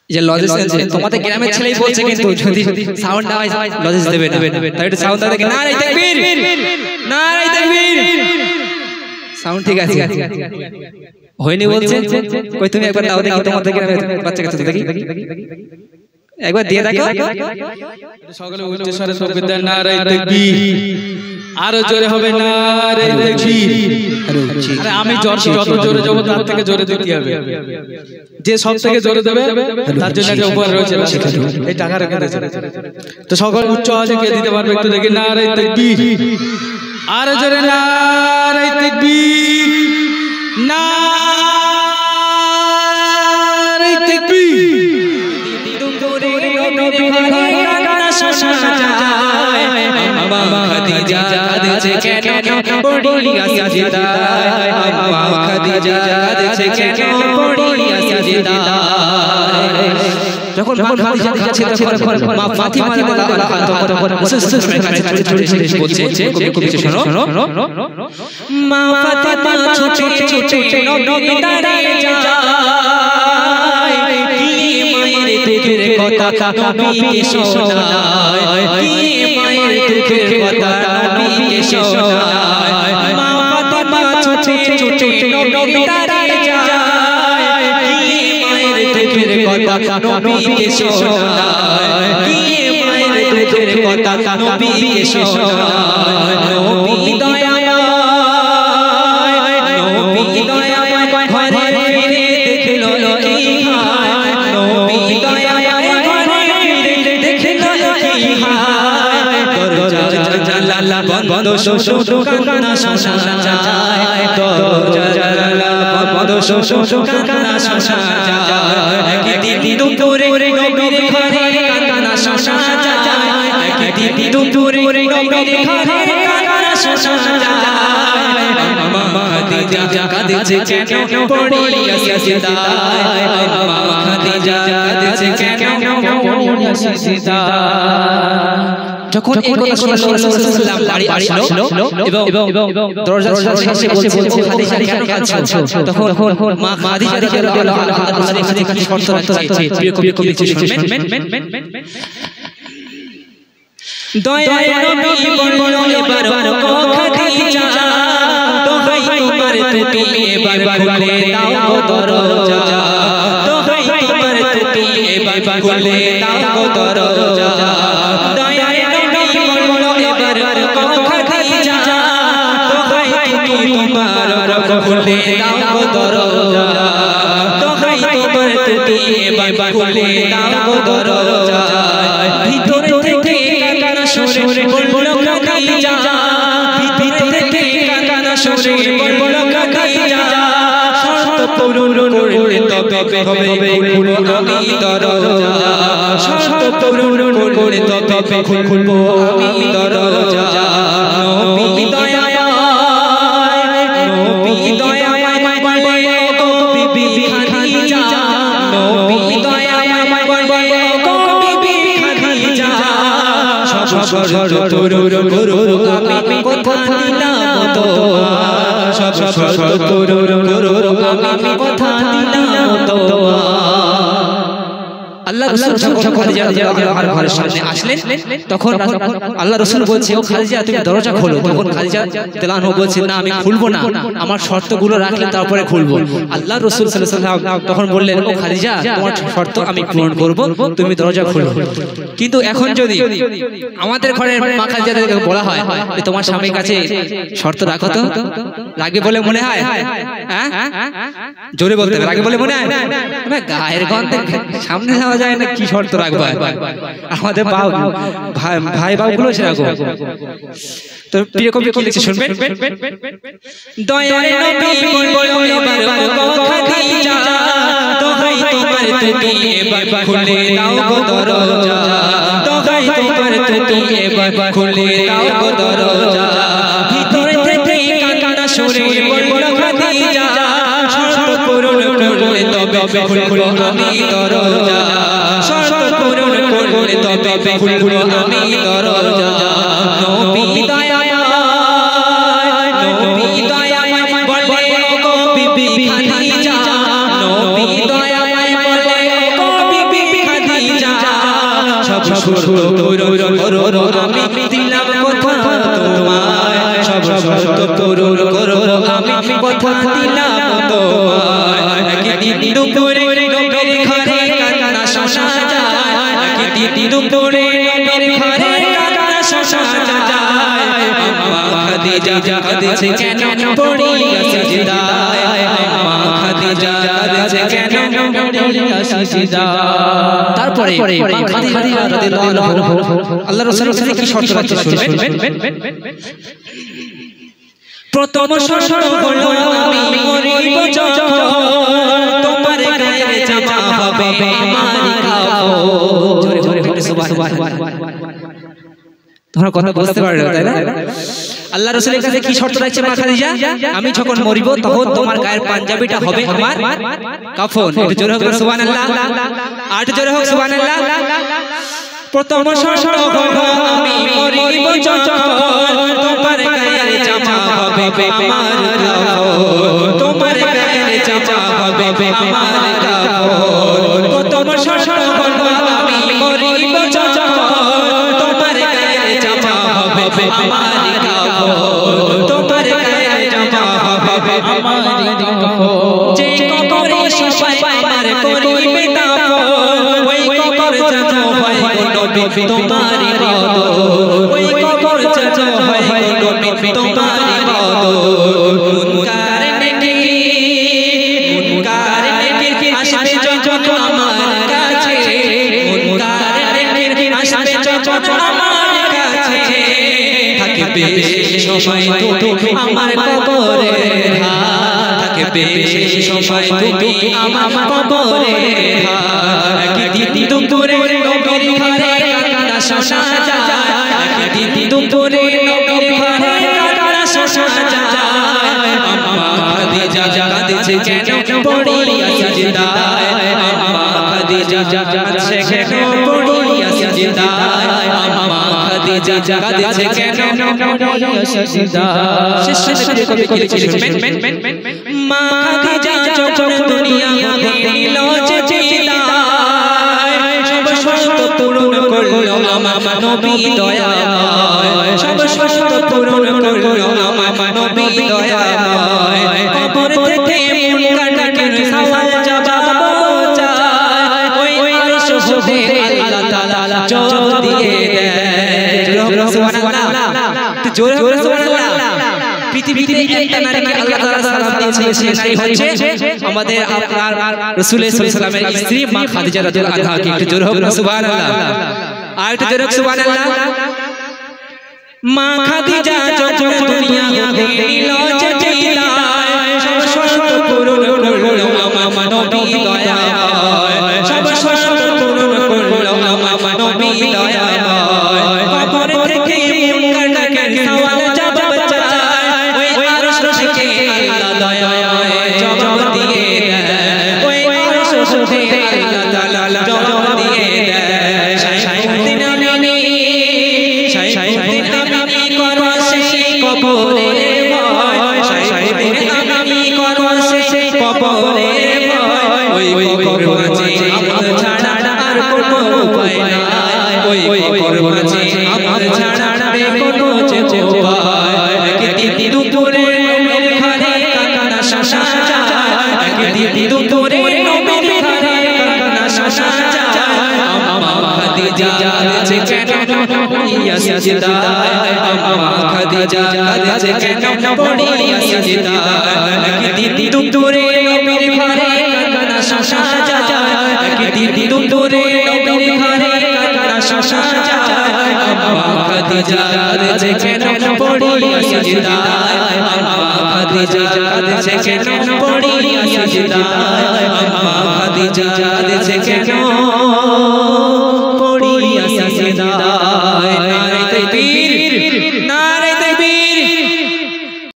যে লজেস আছে তোমাদের গ্রামের ছেলেই বলছে কিন্তু যদি সাউন্ড না হয় লজেস দেবে না, তাই একটু সাউন্ড দাও দেখি। নারে তাকবীর, নারে তাকবীর। সাউন্ড ঠিক আছে হয়নি বলছে, কই তুমি একবার দাও দেখি তোমাদের গ্রামের বাচ্চা কাচ্চা দেখি, একবার দিয়ে দেখো। সকলে উচ্চ স্বরে শব্দ নারে তাকবীর, আরো জোরে হবে নারে তাকবীর। আরে আমি যত জোরে যাব তার থেকে জোরে দিতে হবে, যে সব থেকে জোরে দেবে তার জন্য একটা উপহার রয়েছে, এই টাকা রেখে দিয়েছে। তো সকল উচ্চ আওয়াজে কে দিতে পারবে একটু দেখি নারে তাকবীর, আরো জোরে নারে তাকবীর, নারে তাকবীর। খাদিজা কাঁদছে কেন পড়িয়া সিজদায়, আম্মা খাদিজা কাঁদছে কেন পড়িয়া সিজদায়। যখন মা খাদিজা কাঁদছে তখন মা ফাতিমা রাদিয়াল্লাহু আনহা বলছে, কবি শোনো, মা ফাতিমা ছুটে ছুটে নবী দাঁড়িয়ে যায়, কি মায়ের দুঃখের কথা নবীকে শোনায়, কি মায়ের দুঃখের কথা নবীকে শোনায়। মা ফাতিমা ছুটে ছুটে নবী দাঁড়িয়ে যায়, কি মায়ের দুঃখের কথা নবীকে শোনায়, কি মায়ের দুঃখের কথা নবীকে শোনায়। নবী দয়াময়, নবী দয়াময় ঘরে ফিরে দেখলো কি হায়, নবী দয়াময় ঘরে ফিরে দেখলো কি হায়। দরজা জানালা বন্ধ শুধু কান্না শোনা যায়, দরজা জানালা বন্ধ শুধু কান্না শোনা যায়। একদিন দুপুরে নবীর ঘরে কান্না শোনা যায়, একদিন দুপুরে নবীর ঘরে কান্না শোনা যায়। আম্মা খাদিজা কাঁদছে কেন পড়িয়া সিজদায়, আম্মা খাদিজা কাঁদছে কেন পড়িয়া সিজদায়। যখন এই কথা শুনে রাসূলুল্লাহ বাড়ি আসলো এবং দরজার কাছে বলছে খাদিজা কেন কাঁদছো, তখন মা খাদিজা রাদিয়াল্লাহু আনহা আল্লাহর কাছে শর্ত রাখছে, প্রিয় কবি শুনবেন। দয়ার নবী বলল এবার ও খাদিজা, দোহাই তোমার তুমি এবার খুলে দাও গো দরজা, দোহাই তোমার তুমি এবার খুলে দাও গো দরজা। দয়ার নবী বলল এবার ও খাদিজা, দোহাই তুমি তোমার খুলে দাও গো দরজা, দোহাই তোমার তুমি এবার খুলে দাও গো দরজা। ভিতরে থেকে কান্না শুনে বলল খাদিজা, ভিতরে থেকে কান্না শুনে বলল খাদিজা, শর্ত পূরণ করলে তবে হবে খুলবো আমি দরজা, শর্ত পূরণ করলে তবে খুলবো আমি দরজা। নবী দয়াময়, নবী দয়াময় বলে গো বিবি খাদিজা, নবী দয়াময় বলে গো বিবি খাদিজা, সব শর্ত পূরণ করো আমি কথা দিলাম তোমার, সব শর্ত পূরণ করো আমি কথা দিলাম তোমার। আল্লাহ রাসূল যখন খাদিজা রাদিয়াল্লাহু আনহার ঘরের সামনে আসলেন তখন আল্লাহ রাসূল বলছে, ও খাদিজা তুমি দরজা খোলো। তখন খাদিজা রাদিয়াল্লাহু আনহা বলছে, না আমি খুলবো না, আমার শর্তগুলো রাখলে তারপরে খুলবো। আল্লাহ রাসূল সাল্লাল্লাহু আলাইহি ওয়াসাল্লাম তখন বললেন, ও খাদিজা তোমার শর্ত আমি পূরণ করব, তুমি দরজা খোলো। কিন্তু এখন যদি আমাদের ঘরের মা খাদিজাকে বলা হয় যে তোমার স্বামীর কাছে শর্ত রাখো, তো রাখবে বলে মনে হয়? হ্যাঁ জোরে বলতে হবে, রাখবে বলে মনে হয়? গায়ের গন্ধে সামনে যাওয়া যায় না, কি শর্ত রাখবে? আমাদের ভাই বাবুগুলো সেরকম। তো প্রিয় কবি কি লিখছে শুনবেন। দয়ার নবী বলল এবার ও খাদিজা, দোহাই তোমার তুমি এবার খুলে দাও গো দরজা, দোহাই তোমার তুমি এবার খুলে দাও গো দরজা। ভিতরে থেকে কান্না শুনে বলল খাদিজা, শর্ত পূরণ করলে তবে খুলবো আমি দরজা, শর্ত পূরণ করলে তবে খুলবো আমি দরজা। নবী দয়াময়, নবী দয়াময় বলে গো বিবি খাদিজা, নবী দয়াময় বলে গো বিবি পূরণ করো আমি দিলাম কথা তোমায় সব শর্ত পূরণ করো আমি কথা দিলাম তোমায় একদিন দুপুরে নবীর ঘরে কান্না শোনা যায় একদিন দুপুরে নবীর ঘরে কান্না শোনা যায় আম্মা খাদিজা কাঁদছে কেন পড়িয়া সিজদায় আম্মা খাদিজা কাঁদছে কেন পড়িয়া সিজদায় তারপরে মা খাদিজা রাদিয়াল্লাহু আনহা আল্লাহর রাসূলের সাথে কি শর্ত রাখছে শুনবেন প্রথম শর্ত হলো আমি মরিব যখন তোমার গায়ে জামা হবে আমার কাপড় জোরে জোরে সুবহানাল্লাহ তোমরা কথা বুঝতে পারছো তাই না আল্লাহর রাসূলের কাছে কি শর্ত রাখছে মা খাদিজা আমি যখন মরিব তখন তোমার গায়ের পাঞ্জাবিটা হবে আমার কাফন একটু জোরে হোক সুবহানাল্লাহ আর একটু জোরে হোক সুবহানাল্লাহ প্রথম শর্ত হলো আমি মরিব যখন তোমার গায়ে জামা হবে আমার কাফন তোমার গায়ে জামা হবে আমার কাফন প্রথম শর্ত হলো আমি মরিব যখন তোমার গায়ে জামা হবে আমার কাফন তোমার গায়ে জামা হবে আমার কাফন যে কবরে সবাই আমার করিবে দাফন ওই কবর যেন হয় নবী তোমারই বদল ওই কবর যেন হয় নবী তোমারই বদল মুনকার নেকি আসবে যখন আমার কাছে মুনকার নেকি আসবে যখন আমার কাছে থাকবে সময় তুমি আমার কবরে থাকবে সময় তুমি আমার কবরে একদিন দুপুরে নবীর ঘরে কান্না শোনা যায় একদিন দুপুরে নবীর ঘরে কান্না শোনা যায় আম্মা খাদিজা কাঁদছে কেন পড়িয়া সিজদায় আম্মা খাদিজা কাঁদছে কেন পড়িয়া সিজদায় আম্মা খাদিজা কাঁদছে কেন পড়িয়া সিজদায় শেষ কবি কি লিখেছেন মা খাদিজা যখন দুনিয়া দিল যে বিদায় সব শর্ত পূরণ করলো আমার নবী দয়াময় সব শর্ত পূরণ করলো আমার নবী দয়াময় কবর থেকে মুনকার সওয়াল জবাব চায় ওই আরশ হতে আল্লাহ তাআলা জবাব দিয়ে দেয় সুবহানাল্লাহ জোরে জোরে সুবহানাল্লাহ পৃথিবীতে একটা নারীকে আল্লাহ তাআলা সালাম দিয়েছে সেই হচ্ছে আমাদের আপনার রাসূল সাল্লাল্লাহু আলাইহি ওয়াসাল্লামের স্ত্রী মা খাদিজা রাদিয়াল্লাহু আনহা একটু জোরে হোক সুবহানাল্লাহ আর একটু জোরে হোক সুবহানাল্লাহ মা খাদিজা যখন দুনিয়া দিল যে বিদায় সব শর্ত পূরণ করলো আমার নবী দয়াময় সব শর্ত পূরণ করলো আমার নবী দয়াময় কবর থেকে মুনকার সওয়াল জবাব চায় ওই আরশ থেকে আল্লাহ দয়াময় জবাব দিয়ে দেয় ওই আরশ থেকে আল্লাহ তাআলা জবাব দিয়ে দেয় শাইখুদ্দিন আমিনী করো সেই কবরে ভয় শাইখুদ্দিন আমিনী করো সেই কবরে ভয় ওই কবর মাঝে আমার ছাড়া আর কোনো উপায় নাই ওই কবর মাঝে আমার ছাড়া আর কোনো উপায় একদিন দুপুরে নবীর ঘরে কান্না শোনা যায় একদিন দুপুরে নবীর ঘরে কান্না শোনা যায় আম্মা খাদিজা কাঁদছে কেন পড়িয়া সিজদায় আম্মা খাদিজা কাঁদছে কেন পড়িয়া সিজদায় একদিন দুপুরে নবীর ঘরে কান্না শোনা যায় একদিন দুপুরে নবীর ঘরে কান্না শোনা যায় আম্মা খাদিজা কাঁদছে কেন পড়িয়া সিজদায় আম্মা খাদিজা কাঁদছে কেন পড়িয়া সিজদায় আম্মা খাদিজা কাঁদছে কেন